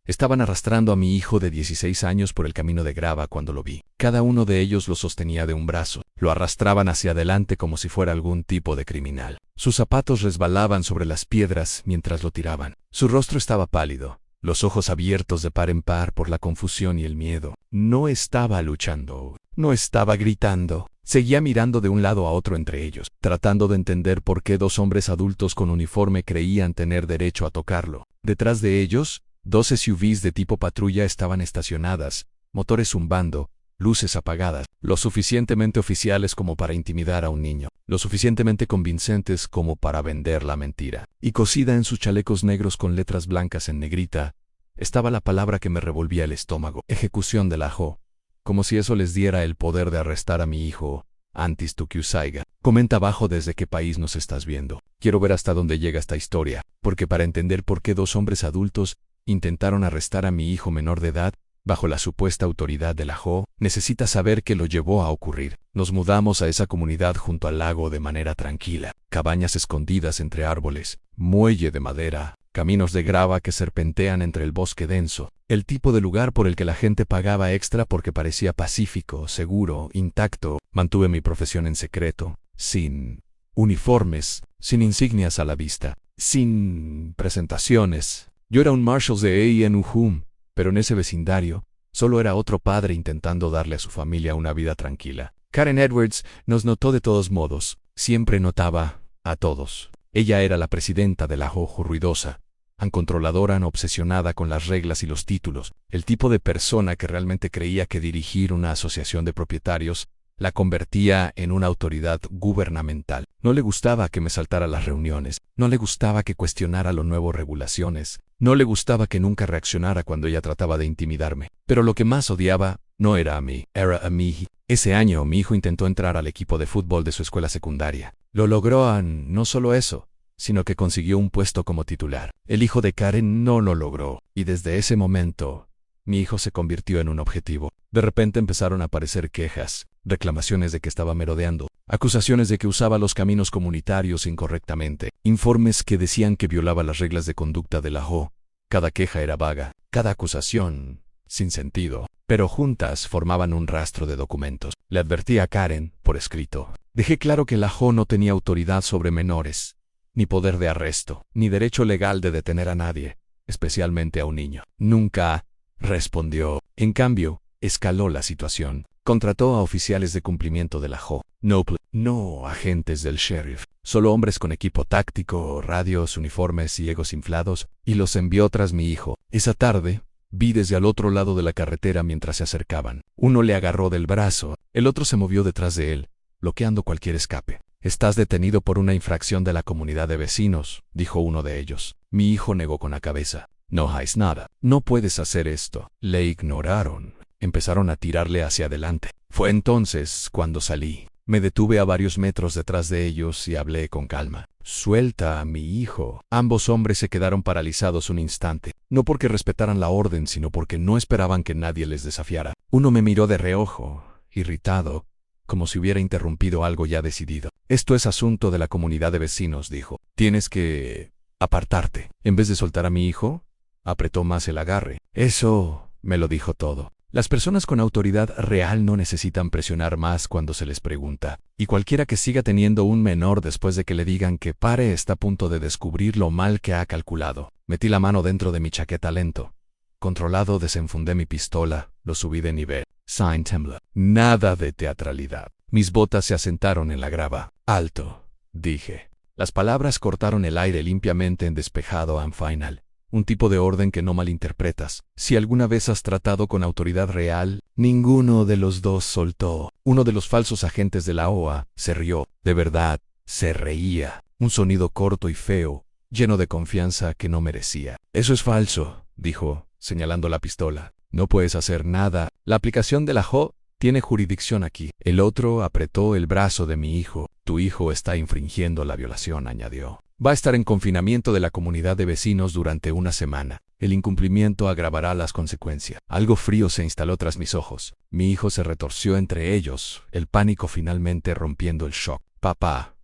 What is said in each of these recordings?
Estaban arrastrando a mi hijo de 16 años por el camino de grava cuando lo vi. Cada uno de ellos lo sostenía de un brazo. Lo arrastraban hacia adelante como si fuera algún tipo de criminal. Sus zapatos resbalaban sobre las piedras mientras lo tiraban. Su rostro estaba pálido, los ojos abiertos de par en par por la confusión y el miedo. No estaba luchando, no estaba gritando. Seguía mirando de un lado a otro entre ellos, tratando de entender por qué dos hombres adultos con uniforme creían tener derecho a tocarlo. Detrás de ellos, 2 SUVs de tipo patrulla estaban estacionadas, motores zumbando, luces apagadas, lo suficientemente oficiales como para intimidar a un niño, lo suficientemente convincentes como para vender la mentira. Y cosida en sus chalecos negros con letras blancas en negrita, estaba la palabra que me revolvía el estómago: ejecución de la JO. Como si eso les diera el poder de arrestar a mi hijo antes de que salga. Comenta abajo desde qué país nos estás viendo. Quiero ver hasta dónde llega esta historia, porque para entender por qué 2 hombres adultos intentaron arrestar a mi hijo menor de edad, bajo la supuesta autoridad de la JO, necesitas saber qué lo llevó a ocurrir. Nos mudamos a esa comunidad junto al lago de manera tranquila. Cabañas escondidas entre árboles, muelle de madera, caminos de grava que serpentean entre el bosque denso. El tipo de lugar por el que la gente pagaba extra porque parecía pacífico, seguro, intacto. Mantuve mi profesión en secreto, sin uniformes, sin insignias a la vista, sin presentaciones. Yo era un Marshals de ANUHUM, pero en ese vecindario solo era otro padre intentando darle a su familia una vida tranquila. Karen Edwards nos notó de todos modos, siempre notaba a todos. Ella era la presidenta de la JO ruidosa, controladora, obsesionada con las reglas y los títulos, el tipo de persona que realmente creía que dirigir una asociación de propietarios la convertía en una autoridad gubernamental. No le gustaba que me saltara las reuniones, no le gustaba que cuestionara las nuevas regulaciones, no le gustaba que nunca reaccionara cuando ella trataba de intimidarme. Pero lo que más odiaba no era a mí, era a mí. Ese año mi hijo intentó entrar al equipo de fútbol de su escuela secundaria. Lo logró, no solo eso, sino que consiguió un puesto como titular. El hijo de Karen no lo logró, y desde ese momento mi hijo se convirtió en un objetivo. De repente empezaron a aparecer quejas, reclamaciones de que estaba merodeando, acusaciones de que usaba los caminos comunitarios incorrectamente, informes que decían que violaba las reglas de conducta de la JO. Cada queja era vaga, cada acusación sin sentido, pero juntas formaban un rastro de documentos. Le advertí a Karen, por escrito. Dejé claro que la JO no tenía autoridad sobre menores, ni poder de arresto, ni derecho legal de detener a nadie, especialmente a un niño. Nunca respondió. En cambio, escaló la situación. Contrató a oficiales de cumplimiento de la JO. No agentes del sheriff. Solo hombres con equipo táctico, radios, uniformes y egos inflados, y los envió tras mi hijo. Esa tarde, vi desde al otro lado de la carretera mientras se acercaban. Uno le agarró del brazo, el otro se movió detrás de él, bloqueando cualquier escape. «Estás detenido por una infracción de la comunidad de vecinos», dijo uno de ellos. Mi hijo negó con la cabeza. «No haces nada. No puedes hacer esto». Le ignoraron. Empezaron a tirarle hacia adelante. Fue entonces cuando salí. Me detuve a varios metros detrás de ellos y hablé con calma. «Suelta a mi hijo». Ambos hombres se quedaron paralizados un instante, no porque respetaran la orden, sino porque no esperaban que nadie les desafiara. Uno me miró de reojo, irritado, como si hubiera interrumpido algo ya decidido. «Esto es asunto de la comunidad de vecinos», dijo. «Tienes que apartarte». En vez de soltar a mi hijo, apretó más el agarre. Eso me lo dijo todo. Las personas con autoridad real no necesitan presionar más cuando se les pregunta, y cualquiera que siga teniendo un menor después de que le digan que pare está a punto de descubrir lo mal que ha calculado. Metí la mano dentro de mi chaqueta lento. Controlado, desenfundé mi pistola, lo subí de nivel. Sign tembla. Nada de teatralidad. Mis botas se asentaron en la grava. «Alto», dije. Las palabras cortaron el aire limpiamente en despejado and final. Un tipo de orden que no malinterpretas. Si alguna vez has tratado con autoridad real, ninguno de los dos soltó. Uno de los falsos agentes de la OA se rió. De verdad, se reía. Un sonido corto y feo, lleno de confianza que no merecía. «Eso es falso», dijo, señalando la pistola. «No puedes hacer nada. La aplicación de la JO tiene jurisdicción aquí». El otro apretó el brazo de mi hijo. «Tu hijo está infringiendo la violación», añadió. «Va a estar en confinamiento de la comunidad de vecinos durante una semana. El incumplimiento agravará las consecuencias». Algo frío se instaló tras mis ojos. Mi hijo se retorció entre ellos, el pánico finalmente rompiendo el shock. «Papá»,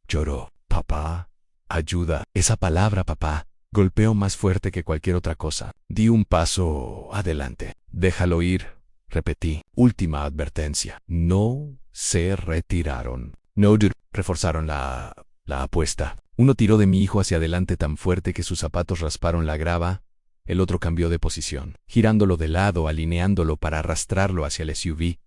lloró. «Papá, ayuda». Esa palabra, papá, Golpeó más fuerte que cualquier otra cosa. Di un paso adelante. Déjalo ir, repetí. Última advertencia. No se retiraron. No reforzaron la apuesta. Uno tiró de mi hijo hacia adelante tan fuerte que sus zapatos rasparon la grava. El otro cambió de posición, girándolo de lado, alineándolo para arrastrarlo hacia el SUV.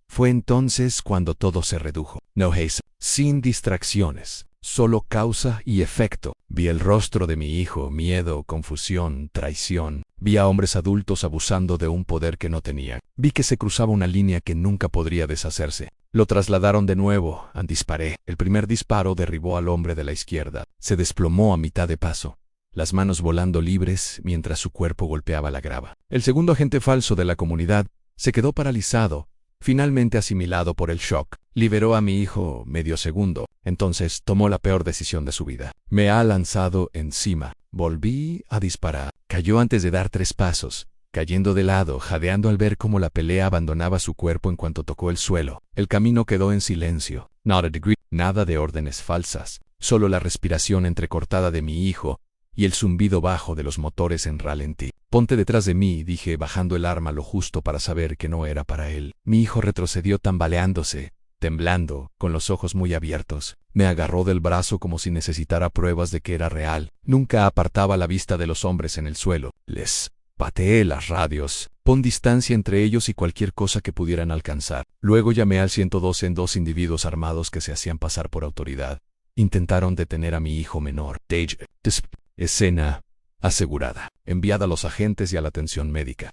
Fue entonces cuando todo se redujo. No haze, sin distracciones, solo causa y efecto. Vi el rostro de mi hijo, miedo, confusión, traición. Vi a hombres adultos abusando de un poder que no tenían. Vi que se cruzaba una línea que nunca podría deshacerse. Lo trasladaron de nuevo. Disparé. El primer disparo derribó al hombre de la izquierda. Se desplomó a mitad de paso, las manos volando libres mientras su cuerpo golpeaba la grava. El segundo agente falso de la comunidad se quedó paralizado, finalmente asimilado por el shock. Liberó a mi hijo medio segundo. Entonces tomó la peor decisión de su vida. Me ha lanzado encima. Volví a disparar. Cayó antes de dar 3 pasos, cayendo de lado, jadeando al ver cómo la pelea abandonaba su cuerpo en cuanto tocó el suelo. El camino quedó en silencio. Not a degree. Nada de órdenes falsas. Solo la respiración entrecortada de mi hijo y el zumbido bajo de los motores en ralentí. Ponte detrás de mí, dije, bajando el arma lo justo para saber que no era para él. Mi hijo retrocedió tambaleándose, temblando, con los ojos muy abiertos. Me agarró del brazo como si necesitara pruebas de que era real. Nunca apartaba la vista de los hombres en el suelo. Les pateé las radios. Pon distancia entre ellos y cualquier cosa que pudieran alcanzar. Luego llamé al 112 en 2 individuos armados que se hacían pasar por autoridad. Intentaron detener a mi hijo menor. Escena asegurada. Enviada a los agentes y a la atención médica.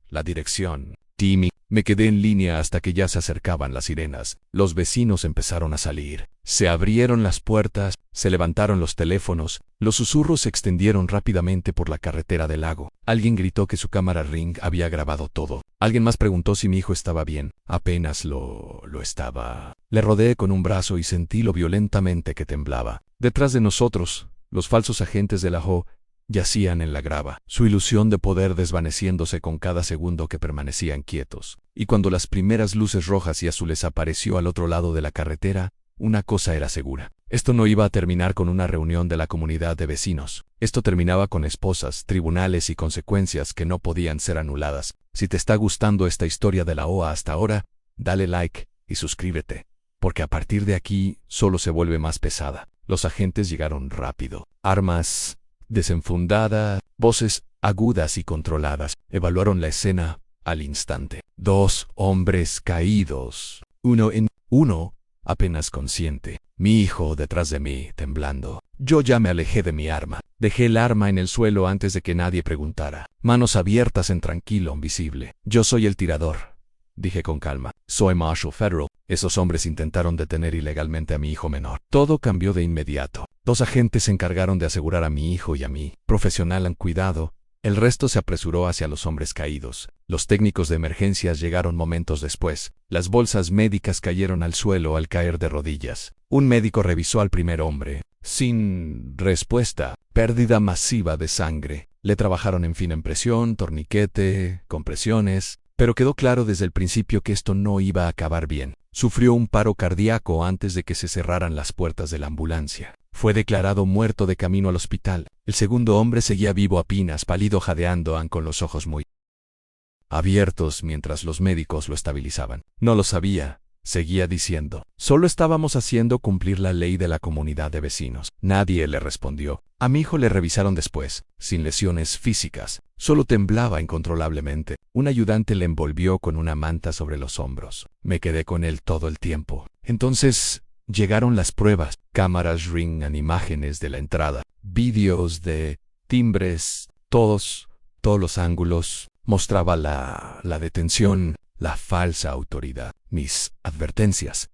La dirección. Timmy. Me quedé en línea hasta que ya se acercaban las sirenas. Los vecinos empezaron a salir. Se abrieron las puertas, se levantaron los teléfonos, los susurros se extendieron rápidamente por la carretera del lago. Alguien gritó que su cámara Ring había grabado todo. Alguien más preguntó si mi hijo estaba bien. Apenas lo estaba. Le rodeé con un brazo y sentí lo violentamente que temblaba. Detrás de nosotros, los falsos agentes de la JO yacían en la grava, su ilusión de poder desvaneciéndose con cada segundo que permanecían quietos. Y cuando las primeras luces rojas y azules apareció al otro lado de la carretera, una cosa era segura. Esto no iba a terminar con una reunión de la comunidad de vecinos. Esto terminaba con esposas, tribunales y consecuencias que no podían ser anuladas. Si te está gustando esta historia de la OA hasta ahora, dale like y suscríbete, porque a partir de aquí solo se vuelve más pesada. Los agentes llegaron rápido. Armas desenfundadas, voces agudas y controladas. Evaluaron la escena al instante. 2 hombres caídos. Uno apenas consciente. Mi hijo detrás de mí, temblando. Yo ya me alejé de mi arma. Dejé el arma en el suelo antes de que nadie preguntara. Manos abiertas en tranquilo, invisible. Yo soy el tirador, dije con calma. Soy Marshall Federal. Esos hombres intentaron detener ilegalmente a mi hijo menor. Todo cambió de inmediato. 2 agentes se encargaron de asegurar a mi hijo y a mí. Profesional en cuidado. El resto se apresuró hacia los hombres caídos. Los técnicos de emergencias llegaron momentos después. Las bolsas médicas cayeron al suelo al caer de rodillas. Un médico revisó al primer hombre. Sin respuesta. Pérdida masiva de sangre. Le trabajaron en presión, torniquete, compresiones. Pero quedó claro desde el principio que esto no iba a acabar bien. Sufrió un paro cardíaco antes de que se cerraran las puertas de la ambulancia. Fue declarado muerto de camino al hospital. El segundo hombre seguía vivo apenas, pálido, jadeando, con los ojos muy abiertos mientras los médicos lo estabilizaban. No lo sabía, seguía diciendo. Solo estábamos haciendo cumplir la ley de la comunidad de vecinos. Nadie le respondió. A mi hijo le revisaron después, sin lesiones físicas. Solo temblaba incontrolablemente. Un ayudante le envolvió con una manta sobre los hombros. Me quedé con él todo el tiempo. Entonces llegaron las pruebas. Cámaras Ring, imágenes de la entrada, vídeos de timbres, todos los ángulos. Mostraba la detención, la falsa autoridad, mis advertencias.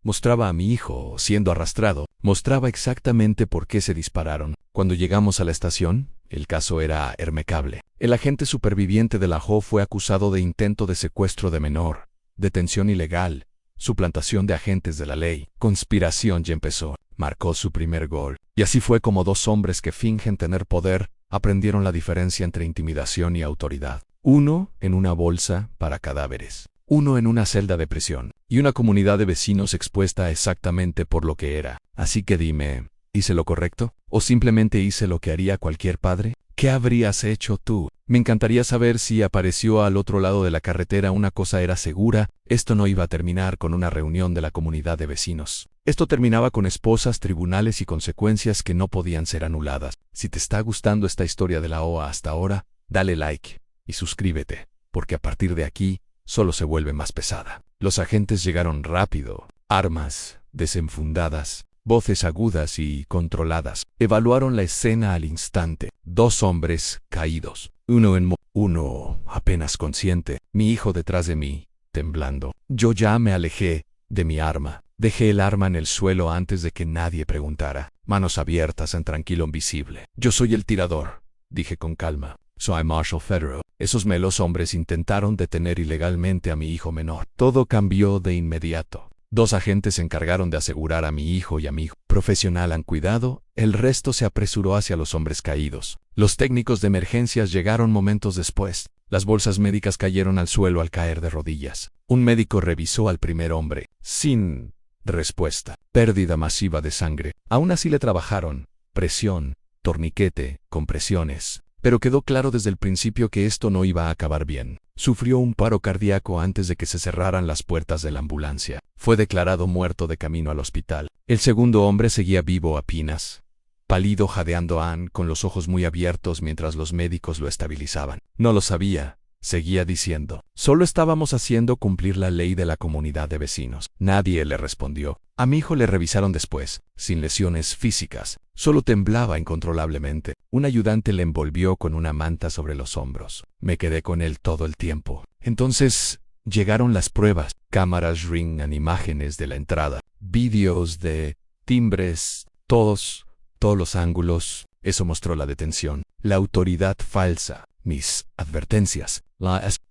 Mostraba a mi hijo siendo arrastrado. Mostraba exactamente por qué se dispararon. Cuando llegamos a la estación, el caso era irremediable. El agente superviviente de la JO fue acusado de intento de secuestro de menor, detención ilegal, suplantación de agentes de la ley, conspiración, y empezó. Marcó su primer gol. Y así fue como 2 hombres que fingen tener poder aprendieron la diferencia entre intimidación y autoridad. Uno en una bolsa para cadáveres. Uno en una celda de prisión. Y una comunidad de vecinos expuesta exactamente por lo que era. Así que dime, ¿Hice lo correcto? ¿O simplemente hice lo que haría cualquier padre? ¿Qué habrías hecho tú? Me encantaría saber si apareció al otro lado de la carretera. Una cosa era segura, esto no iba a terminar con una reunión de la comunidad de vecinos. Esto terminaba con esposas, tribunales y consecuencias que no podían ser anuladas. Si te está gustando esta historia de la OA hasta ahora, dale like y suscríbete, porque a partir de aquí, solo se vuelve más pesada. Los agentes llegaron rápido, armas desenfundadas, voces agudas y controladas. Evaluaron la escena al instante. 2 hombres caídos, uno apenas consciente, mi hijo detrás de mí, temblando. Yo ya me alejé de mi arma. Dejé el arma en el suelo antes de que nadie preguntara. Manos abiertas en tranquilo invisible. Yo soy el tirador, dije con calma. Soy Marshall Federer. Esos melos hombres intentaron detener ilegalmente a mi hijo menor. Todo cambió de inmediato. 2 agentes se encargaron de asegurar a mi hijo y a mi hijo. Profesional han cuidado, el resto se apresuró hacia los hombres caídos. Los técnicos de emergencias llegaron momentos después. Las bolsas médicas cayeron al suelo al caer de rodillas. Un médico revisó al primer hombre. Sin respuesta. Pérdida masiva de sangre. Aún así le trabajaron. Presión, torniquete, compresiones. Pero quedó claro desde el principio que esto no iba a acabar bien. Sufrió un paro cardíaco antes de que se cerraran las puertas de la ambulancia. Fue declarado muerto de camino al hospital. El segundo hombre seguía vivo apenas. Pálido, jadeando con los ojos muy abiertos mientras los médicos lo estabilizaban. No lo sabía, seguía diciendo. Solo estábamos haciendo cumplir la ley de la comunidad de vecinos. Nadie le respondió. A mi hijo le revisaron después, sin lesiones físicas. Solo temblaba incontrolablemente. Un ayudante le envolvió con una manta sobre los hombros. Me quedé con él todo el tiempo. Entonces llegaron las pruebas. Cámaras ring, imágenes de la entrada, vídeos de timbres, todos los ángulos. Eso mostró la detención. La autoridad falsa. Mis advertencias.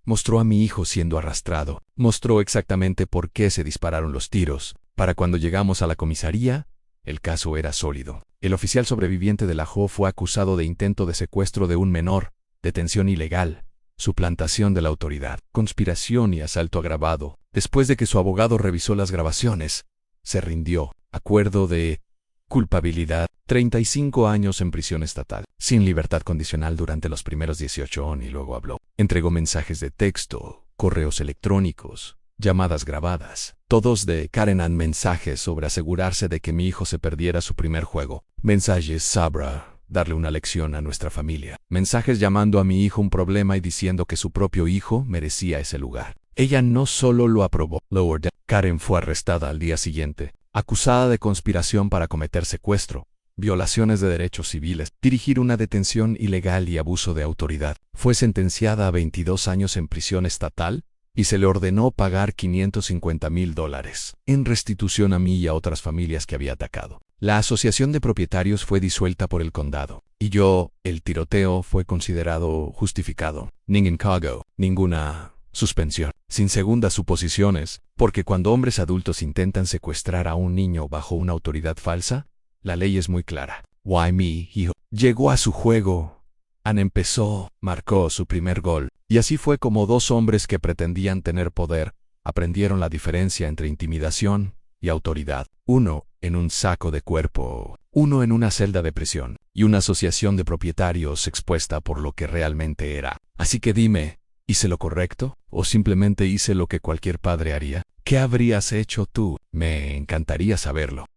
Mostró a mi hijo siendo arrastrado. Mostró exactamente por qué se dispararon los tiros. Para cuando llegamos a la comisaría, el caso era sólido. El oficial sobreviviente de la JO fue acusado de intento de secuestro de un menor, detención ilegal, suplantación de la autoridad, conspiración y asalto agravado. Después de que su abogado revisó las grabaciones, se rindió. Acuerdo de culpabilidad. 35 años en prisión estatal, sin libertad condicional durante los primeros 18 y luego habló. Entregó mensajes de texto, correos electrónicos, llamadas grabadas, todos de Karen, mensajes sobre asegurarse de que mi hijo se perdiera su primer juego. Mensajes Sabra, darle una lección a nuestra familia. Mensajes llamando a mi hijo un problema y diciendo que su propio hijo merecía ese lugar. Ella no solo lo aprobó. Karen fue arrestada al día siguiente, acusada de conspiración para cometer secuestro, violaciones de derechos civiles, dirigir una detención ilegal y abuso de autoridad. Fue sentenciada a 22 años en prisión estatal y se le ordenó pagar $550,000 en restitución a mí y a otras familias que había atacado. La asociación de propietarios fue disuelta por el condado. Y el tiroteo fue considerado justificado. Ninguna suspensión. Sin segundas suposiciones, porque cuando hombres adultos intentan secuestrar a un niño bajo una autoridad falsa, la ley es muy clara. Why me, hijo? Llegó a su juego. Marcó su primer gol. Y así fue como 2 hombres que pretendían tener poder aprendieron la diferencia entre intimidación y autoridad. Uno en un saco de cuerpo, uno en una celda de prisión, y una asociación de propietarios expuesta por lo que realmente era. Así que dime, ¿hice lo correcto? ¿O simplemente hice lo que cualquier padre haría? ¿Qué habrías hecho tú? Me encantaría saberlo.